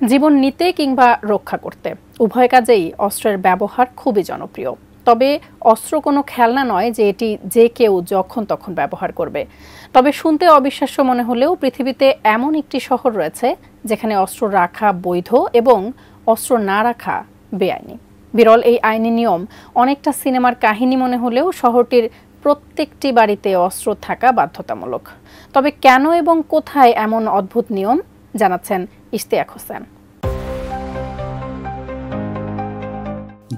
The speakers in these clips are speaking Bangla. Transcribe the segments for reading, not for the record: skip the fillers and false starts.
জীবন নিতে কিংবা রক্ষা করতে উভয় কাজেই অস্ত্রের ব্যবহার খুবই জনপ্রিয়। তবে অস্ত্র কোনো খেলনা নয় যে এটি যে কেউ যখন তখন ব্যবহার করবে। তবে শুনতে অবিশ্বাস্য মনে হলেও পৃথিবীতে এমন একটি শহর রয়েছে যেখানে অস্ত্র রাখা বৈধ এবং অস্ত্র না রাখা বেআইনি। বিরল এই আইনি নিয়ম অনেকটা সিনেমার কাহিনী মনে হলেও শহরটির প্রত্যেকটি বাড়িতে অস্ত্র থাকা বাধ্যতামূলক। তবে কেন এবং কোথায় এমন অদ্ভুত নিয়ম জানাচ্ছেন ইশতিয়াক হোসেন।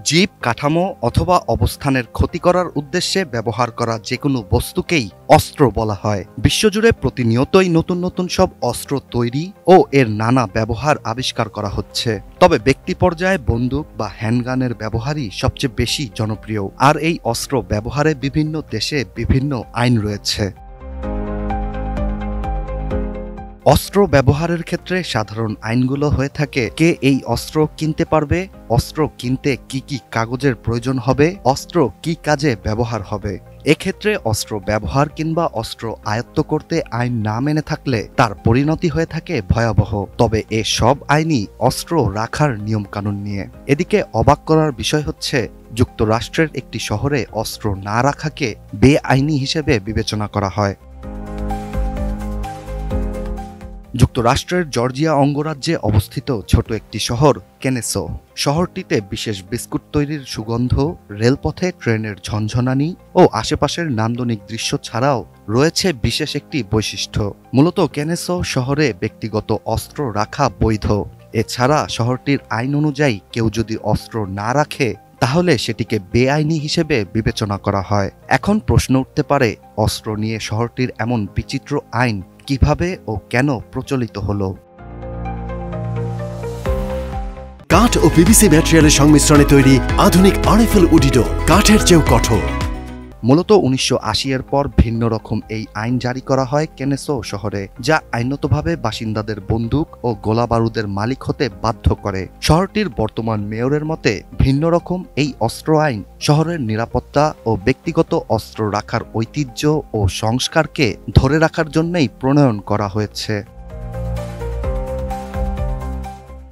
জীব, কাঠামো অথবা অবস্থানের ক্ষতি করার উদ্দেশ্যে ব্যবহার করা যে কোনো বস্তুকেই অস্ত্র বলা হয়। বিশ্বজুড়ে প্রতিনিয়তই নতুন নতুন সব অস্ত্র তৈরি ও এর নানা ব্যবহার আবিষ্কার করা হচ্ছে। তবে ব্যক্তি পর্যায়ে বন্দুক বা হ্যান্ডগানের ব্যবহারই সবচেয়ে বেশি জনপ্রিয়। আর এই অস্ত্র ব্যবহারে বিভিন্ন দেশে বিভিন্ন আইন রয়েছে। অস্ত্র ব্যবহারের ক্ষেত্রে সাধারণ আইনগুলো হয়ে থাকে: কে এই অস্ত্র কিনতে পারবে, অস্ত্র কিনতে কি কি কাগজের প্রয়োজন হবে, অস্ত্র কি কাজে ব্যবহার হবে। এক্ষেত্রে অস্ত্র ব্যবহার কিংবা অস্ত্র আয়ত্ত করতে আইন না মেনে থাকলে তার পরিণতি হয়ে থাকে ভয়াবহ। তবে এ সব আইনই অস্ত্র রাখার নিয়মকানুন নিয়ে। এদিকে অবাক করার বিষয় হচ্ছে, যুক্তরাষ্ট্রের একটি শহরে অস্ত্র না রাখাকে বেআইনি হিসেবে বিবেচনা করা হয়। যুক্তরাষ্ট্রের জর্জিয়া অঙ্গরাজ্যে অবস্থিত ছোট একটি শহর কেনেসো। শহরটিতে বিশেষ বিস্কুট তৈরির সুগন্ধ, রেলপথে ট্রেনের ঝনঝনানি ও আশেপাশের নান্দনিক দৃশ্য ছাড়াও রয়েছে বিশেষ একটি বৈশিষ্ট্য। মূলত কেনেসো শহরে ব্যক্তিগত অস্ত্র রাখা বৈধ। এছাড়া শহরটির আইন অনুযায়ী কেউ যদি অস্ত্র না রাখে তাহলে সেটিকে বেআইনি হিসেবে বিবেচনা করা হয়। এখন প্রশ্ন উঠতে পারে, অস্ত্র নিয়ে শহরটির এমন বিচিত্র আইন কিভাবে ও কেন প্রচলিত হলো? কাঠ ও পিভিসি ম্যাটেরিয়ালের সংমিশ্রণে তৈরি আধুনিক আরএফএল উডি ডোর, কাঠের চেয়েও কঠোর। মূলত 1980-এর পর ভিন্ন রকম এই আইন জারি করা হয় কেনেসো শহরে, যা আইনতভাবে বাসিন্দাদের বন্দুক ও গোলাবারুদের মালিক হতে বাধ্য করে। শহরটির বর্তমান মেয়রের মতে ভিন্ন রকম এই অস্ত্র আইন শহরের নিরাপত্তা ও ব্যক্তিগত অস্ত্র রাখার ঐতিহ্য ও সংস্কারকে ধরে রাখার জন্যই প্রণয়ন করা হয়েছে।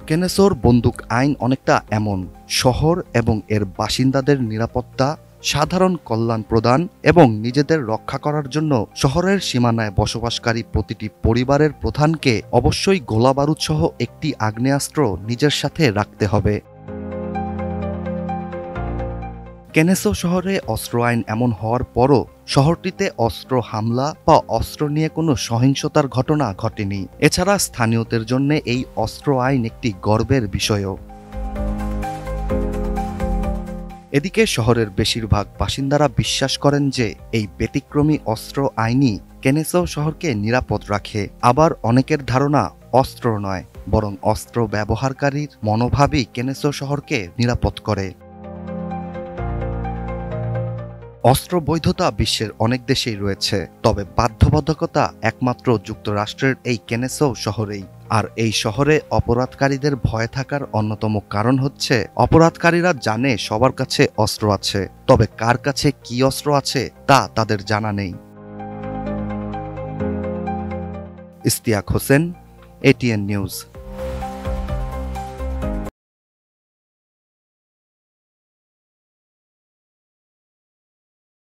কেনেসোর বন্দুক আইন অনেকটা এমন: শহর এবং এর বাসিন্দাদের নিরাপত্তা, সাধারণ কল্যাণ প্রদান এবং নিজেদের রক্ষা করার জন্য শহরের সীমানায় বসবাসকারী প্রতিটি পরিবারের প্রধানকে অবশ্যই গোলাবারুদ সহ একটি আগ্নেয়াস্ত্র নিজের সাথে রাখতে হবে। কেনেসো শহরে অস্ত্র আইন এমন হওয়ার পরও শহরটিতে অস্ত্র হামলা বা অস্ত্র নিয়ে কোনো সহিংসতার ঘটনা ঘটেনি। এছাড়া স্থানীয়দের জন্য এই অস্ত্র আইন একটি গর্বের বিষয়ও। এদিকে শহরের বেশিরভাগ বাসিন্দারা বিশ্বাস করেন যে এই ব্যতিক্রমী অস্ত্র আইনই কেনেসো শহরকে নিরাপদ রাখে। আবার অনেকের ধারণা অস্ত্র নয়, বরং অস্ত্র ব্যবহারকারীর মনোভাবই কেনেসো শহরকে নিরাপদ করে। অস্ত্র বৈধতা বিশ্বের অনেক দেশেই রয়েছে, তবে বাধ্যবাধকতা একমাত্র যুক্তরাষ্ট্রের এই কেনেসো শহরেই। আর এই শহরে অপরাধকারীদের ভয় থাকার অন্যতম কারণ হচ্ছে, অপরাধকারীরা জানে সবার কাছে অস্ত্র আছে, তবে কার কাছে কি অস্ত্র আছে তা তাদের জানা নেই। Ishtiaq Hossain, ATN news.